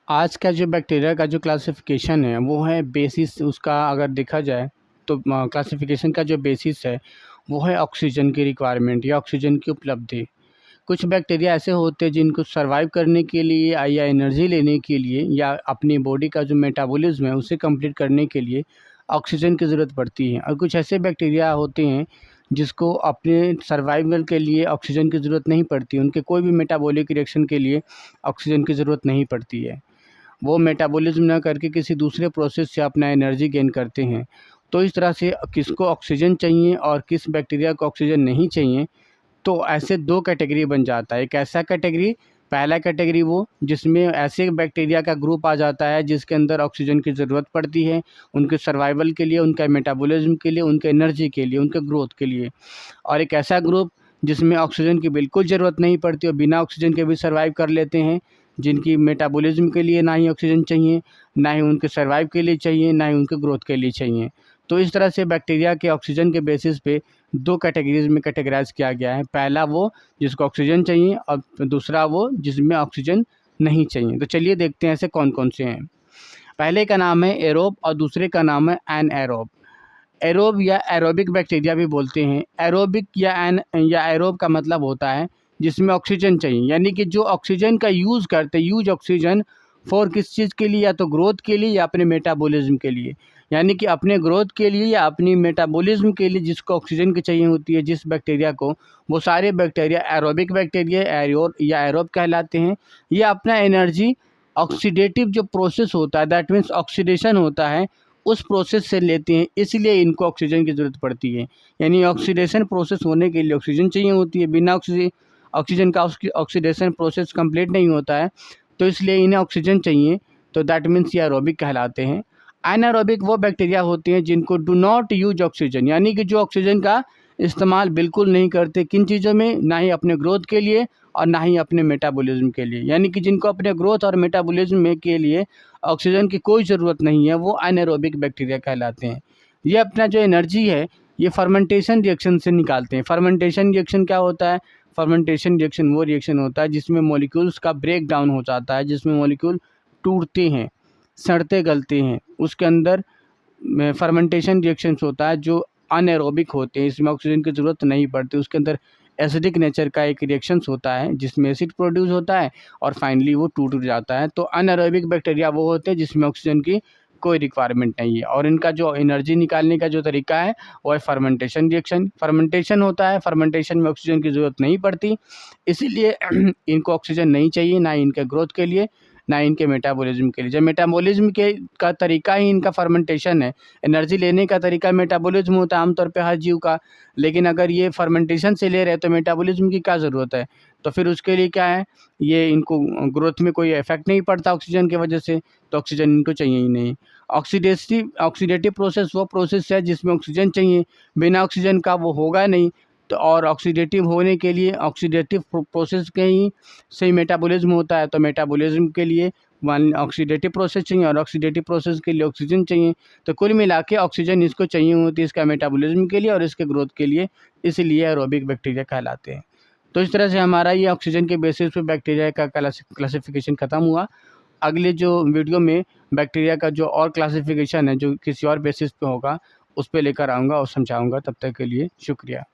आज का जो बैक्टीरिया का जो क्लासिफिकेशन है वो है बेसिस उसका अगर देखा जाए तो क्लासिफिकेशन का जो बेसिस है वो है ऑक्सीजन की रिक्वायरमेंट या ऑक्सीजन की उपलब्धि। कुछ बैक्टीरिया ऐसे होते हैं जिनको सर्वाइव करने के लिए या एनर्जी लेने के लिए या अपनी बॉडी का जो मेटाबॉलिज्म है उसे कंप्लीट करने के लिए ऑक्सीजन की ज़रूरत पड़ती है, और कुछ ऐसे बैक्टीरिया होते हैं जिसको अपने सर्वाइवल के लिए ऑक्सीजन की ज़रूरत नहीं पड़ती, उनके कोई भी मेटाबॉलिक रिएक्शन के लिए ऑक्सीजन की ज़रूरत नहीं पड़ती है। वो मेटाबॉलिज्म ना करके किसी दूसरे प्रोसेस से अपना एनर्जी गेन करते हैं। तो इस तरह से किसको ऑक्सीजन चाहिए और किस बैक्टीरिया को ऑक्सीजन नहीं चाहिए, तो ऐसे दो कैटेगरी बन जाता है। एक ऐसा कैटेगरी, पहला कैटेगरी वो जिसमें ऐसे बैक्टीरिया का ग्रुप आ जाता है जिसके अंदर ऑक्सीजन की ज़रूरत पड़ती है उनके सर्वाइवल के लिए, उनके मेटाबॉलिज्म के लिए, उनके एनर्जी के लिए, उनके ग्रोथ के लिए। और एक ऐसा ग्रुप जिसमें ऑक्सीजन की बिल्कुल ज़रूरत नहीं पड़ती और बिना ऑक्सीजन के भी सर्वाइव कर लेते हैं, जिनकी मेटाबॉलिज्म के लिए ना ही ऑक्सीजन चाहिए, ना ही उनके सर्वाइव के लिए चाहिए, ना ही उनके ग्रोथ के लिए चाहिए। तो इस तरह से बैक्टीरिया के ऑक्सीजन के बेसिस पे दो कैटेगरीज में कैटेगराइज किया गया है। पहला वो जिसको ऑक्सीजन चाहिए और दूसरा वो जिसमें ऑक्सीजन नहीं चाहिए। तो चलिए देखते हैं ऐसे कौन कौन से हैं। पहले का नाम है एरोब और दूसरे का नाम है एनएरोब। एरोब या एरोबिक बैक्टीरिया भी बोलते हैं। एरोबिक या एरोब का मतलब होता है जिसमें ऑक्सीजन चाहिए, यानी कि जो ऑक्सीजन का यूज़ करते हैं, यूज ऑक्सीजन फॉर किस चीज़ के लिए, या तो ग्रोथ के लिए या अपने मेटाबॉलिज्म के लिए। यानी कि अपने ग्रोथ के लिए या अपनी मेटाबॉलिज्म के लिए जिसको ऑक्सीजन की चाहिए होती है जिस बैक्टीरिया को, वो सारे बैक्टीरिया एरोबिक बैक्टीरिया या एरोब कहलाते हैं। ये अपना एनर्जी ऑक्सीडेटिव जो प्रोसेस होता है, दैट मीन्स ऑक्सीडेशन होता है, उस प्रोसेस से लेते हैं, इसलिए इनको ऑक्सीजन की ज़रूरत पड़ती है। यानी ऑक्सीडेशन प्रोसेस होने के लिए ऑक्सीजन चाहिए होती है। बिना ऑक्सीजन का ऑक्सीडेशन प्रोसेस कंप्लीट नहीं होता है, तो इसलिए इन्हें ऑक्सीजन चाहिए। तो दैट मीन्स ये एरोबिक कहलाते हैं। एनारोबिक वो बैक्टीरिया होते हैं जिनको डू नॉट यूज ऑक्सीजन, यानी कि जो ऑक्सीजन का इस्तेमाल बिल्कुल नहीं करते। किन चीज़ों में? ना ही अपने ग्रोथ के लिए और ना ही अपने मेटाबॉलिज्म के लिए। यानी कि जिनको अपने ग्रोथ और मेटाबॉलिज्म में के लिए ऑक्सीजन की कोई ज़रूरत नहीं है, वो एनारोबिक बैक्टीरिया कहलाते हैं। ये अपना जो एनर्जी है ये फर्मेंटेशन रिएक्शन से निकालते हैं। फर्मेंटेशन रिएक्शन क्या होता है? फर्मेंटेशन रिएक्शन वो रिएक्शन होता है जिसमें मॉलिक्यूल्स का ब्रेक डाउन हो जाता है, जिसमें मॉलिक्यूल टूटते हैं, सड़ते गलते हैं। उसके अंदर फर्मेंटेशन रिएक्शंस होता है जो अनएरोबिक होते हैं, इसमें ऑक्सीजन की ज़रूरत नहीं पड़ती। उसके अंदर एसिडिक नेचर का एक रिएक्शंस होता है जिसमें एसिड प्रोड्यूस होता है और फाइनली वो टूट जाता है। तो अनएरोबिक बैक्टीरिया वो होते हैं जिसमें ऑक्सीजन की कोई रिक्वायरमेंट नहीं है, और इनका जो एनर्जी निकालने का जो तरीका है वो है फर्मेंटेशन रिएक्शन। फर्मेंटेशन होता है, फर्मेंटेशन में ऑक्सीजन की ज़रूरत नहीं पड़ती, इसीलिए इनको ऑक्सीजन नहीं चाहिए, ना इनके ग्रोथ के लिए ना इनके मेटाबॉलिज्म के लिए। जब मेटाबॉलिज्म के का तरीका ही इनका फर्मेंटेशन है, एनर्जी लेने का तरीका मेटाबॉलिज्म होता है आमतौर पे हर जीव का, लेकिन अगर ये फर्मेंटेशन से ले रहे हैं तो मेटाबॉलिज्म की क्या ज़रूरत है? तो फिर उसके लिए क्या है, ये इनको ग्रोथ में कोई इफेक्ट नहीं पड़ता ऑक्सीजन की वजह से, तो ऑक्सीजन इनको चाहिए ही नहीं। ऑक्सीडेटिव प्रोसेस वो प्रोसेस है जिसमें ऑक्सीजन चाहिए, बिना ऑक्सीजन का वो होगा नहीं। तो और ऑक्सीडेटिव होने के लिए ऑक्सीडेटिव प्रोसेस के ही से ही मेटाबॉलिज्म होता है, तो मेटाबॉलिज्म के लिए वन ऑक्सीडेटिव प्रोसेस चाहिए और ऑक्सीडेटिव प्रोसेस के लिए ऑक्सीजन चाहिए। तो कुल मिला के ऑक्सीजन इसको चाहिए होती है इसका मेटाबॉलिज्म के लिए और इसके ग्रोथ के लिए, इसलिए एरोबिक बैक्टीरिया कहलाते हैं। तो इस तरह से हमारा ये ऑक्सीजन के बेसिस पे बैक्टीरिया का क्लासिफिकेशन ख़त्म हुआ। अगले जो वीडियो में बैक्टीरिया का जो और क्लासिफिकेशन है जो किसी और बेसिस पे होगा, उस पे लेकर आऊँगा और समझाऊँगा। तब तक के लिए शुक्रिया।